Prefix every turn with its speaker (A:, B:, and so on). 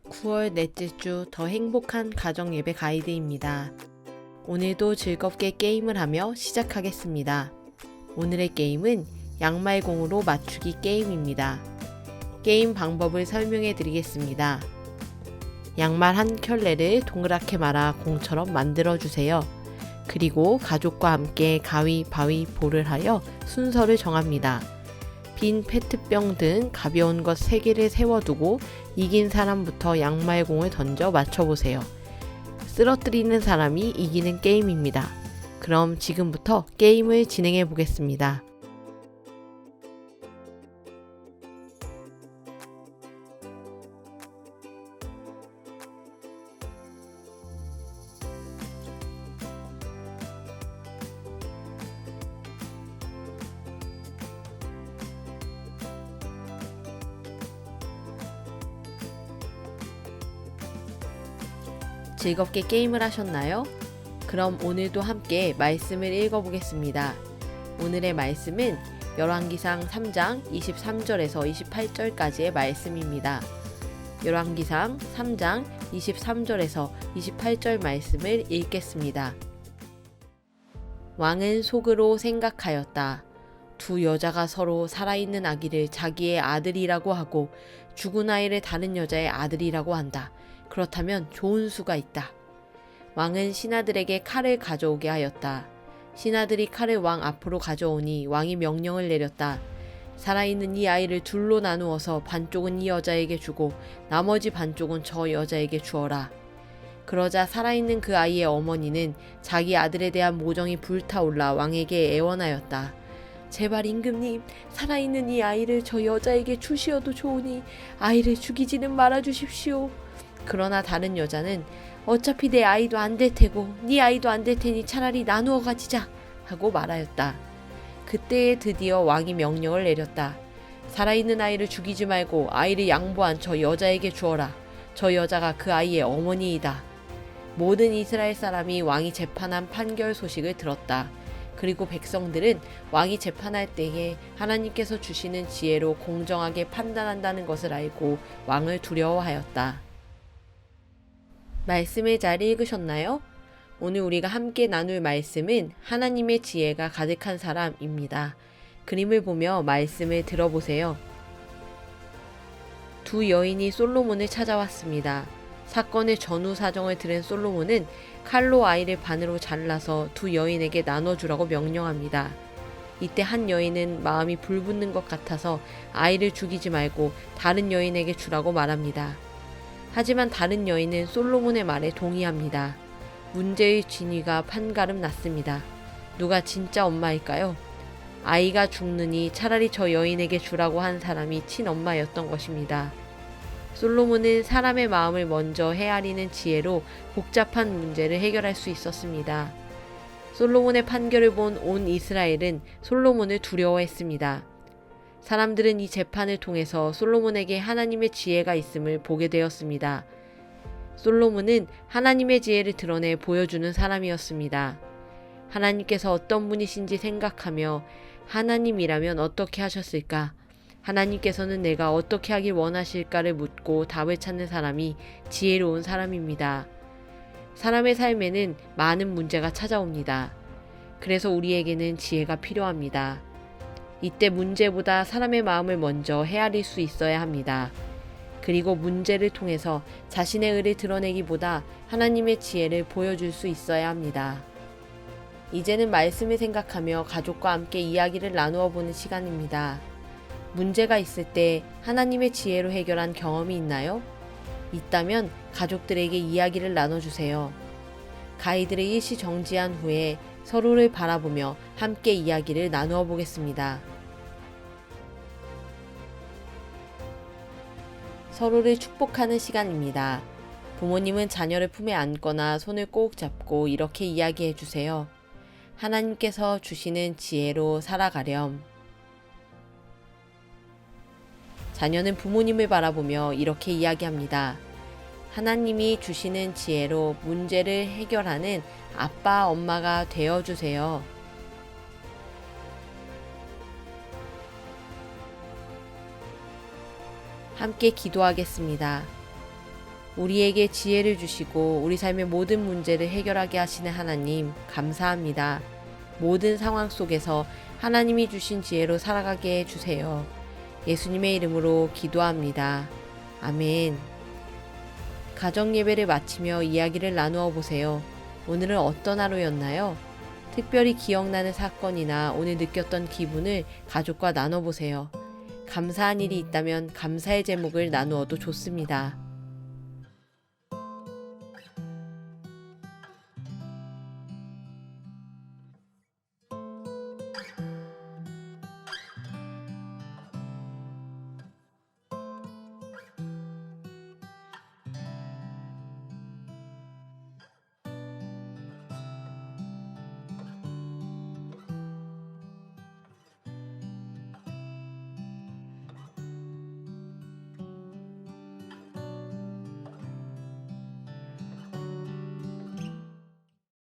A: 9월 넷째 주 더 행복한 가정 예배 가이드입니다. 오늘도 즐겁게 게임을 하며 시작하겠습니다. 오늘의 게임은 양말공으로 맞추기 게임입니다. 게임 방법을 설명해 드리겠습니다. 양말 한 켤레를 동그랗게 말아 공처럼 만들어 주세요. 그리고 가족과 함께 가위바위보를 하여 순서를 정합니다. 빈 페트병 등 가벼운 것 3개를 세워두고 이긴 사람부터 양말공을 던져 맞춰보세요. 쓰러뜨리는 사람이 이기는 게임입니다. 그럼 지금부터 게임을 진행해 보겠습니다. 즐겁게 게임을 하셨나요? 그럼 오늘도 함께 말씀을 읽어보겠습니다. 오늘의 말씀은 열왕기상 3장 23절에서 28절까지의 말씀입니다. 열왕기상 3장 23절에서 28절 말씀을 읽겠습니다. 왕은 속으로 생각하였다. 두 여자가 서로 살아있는 아기를 자기의 아들이라고 하고 죽은 아이를 다른 여자의 아들이라고 한다. 그렇다면 좋은 수가 있다. 왕은 신하들에게 칼을 가져오게 하였다. 신하들이 칼을 왕 앞으로 가져오니 왕이 명령을 내렸다. 살아있는 이 아이를 둘로 나누어서 반쪽은 이 여자에게 주고 나머지 반쪽은 저 여자에게 주어라. 그러자 살아있는 그 아이의 어머니는 자기 아들에 대한 모정이 불타올라 왕에게 애원하였다. 제발 임금님, 살아있는 이 아이를 저 여자에게 주시어도 좋으니 아이를 죽이지는 말아주십시오. 그러나 다른 여자는 어차피 내 아이도 안 될 테고 네 아이도 안 될 테니 차라리 나누어 가지자 하고 말하였다. 그때에 드디어 왕이 명령을 내렸다. 살아있는 아이를 죽이지 말고 아이를 양보한 저 여자에게 주어라. 저 여자가 그 아이의 어머니이다. 모든 이스라엘 사람이 왕이 재판한 판결 소식을 들었다. 그리고 백성들은 왕이 재판할 때에 하나님께서 주시는 지혜로 공정하게 판단한다는 것을 알고 왕을 두려워하였다. 말씀을 잘 읽으셨나요? 오늘 우리가 함께 나눌 말씀은 하나님의 지혜가 가득한 사람입니다. 그림을 보며 말씀을 들어보세요. 두 여인이 솔로몬을 찾아왔습니다. 사건의 전후 사정을 들은 솔로몬은 칼로 아이를 반으로 잘라서 두 여인에게 나눠주라고 명령합니다. 이때 한 여인은 마음이 불붙는 것 같아서 아이를 죽이지 말고 다른 여인에게 주라고 말합니다. 하지만 다른 여인은 솔로몬의 말에 동의합니다. 문제의 진위가 판가름 났습니다. 누가 진짜 엄마일까요? 아이가 죽느니 차라리 저 여인에게 주라고 한 사람이 친엄마였던 것입니다. 솔로몬은 사람의 마음을 먼저 헤아리는 지혜로 복잡한 문제를 해결할 수 있었습니다. 솔로몬의 판결을 본 온 이스라엘은 솔로몬을 두려워했습니다. 사람들은 이 재판을 통해서 솔로몬에게 하나님의 지혜가 있음을 보게 되었습니다. 솔로몬은 하나님의 지혜를 드러내 보여주는 사람이었습니다. 하나님께서 어떤 분이신지 생각하며 하나님이라면 어떻게 하셨을까? 하나님께서는 내가 어떻게 하길 원하실까를 묻고 답을 찾는 사람이 지혜로운 사람입니다. 사람의 삶에는 많은 문제가 찾아옵니다. 그래서 우리에게는 지혜가 필요합니다. 이때 문제보다 사람의 마음을 먼저 헤아릴 수 있어야 합니다. 그리고 문제를 통해서 자신의 의를 드러내기보다 하나님의 지혜를 보여줄 수 있어야 합니다. 이제는 말씀을 생각하며 가족과 함께 이야기를 나누어 보는 시간입니다. 문제가 있을 때 하나님의 지혜로 해결한 경험이 있나요? 있다면 가족들에게 이야기를 나눠주세요. 가이드를 일시 정지한 후에 서로를 바라보며 함께 이야기를 나누어 보겠습니다. 서로를 축복하는 시간입니다. 부모님은 자녀를 품에 안거나 손을 꼭 잡고 이렇게 이야기해 주세요. 하나님께서 주시는 지혜로 살아가렴. 자녀는 부모님을 바라보며 이렇게 이야기합니다. 하나님이 주시는 지혜로 문제를 해결하는 아빠, 엄마가 되어주세요. 함께 기도하겠습니다. 우리에게 지혜를 주시고 우리 삶의 모든 문제를 해결하게 하시는 하나님, 감사합니다. 모든 상황 속에서 하나님이 주신 지혜로 살아가게 해주세요. 예수님의 이름으로 기도합니다. 아멘. 가정 예배를 마치며 이야기를 나누어 보세요. 오늘은 어떤 하루였나요? 특별히 기억나는 사건이나 오늘 느꼈던 기분을 가족과 나눠보세요. 감사한 일이 있다면 감사의 제목을 나누어도 좋습니다.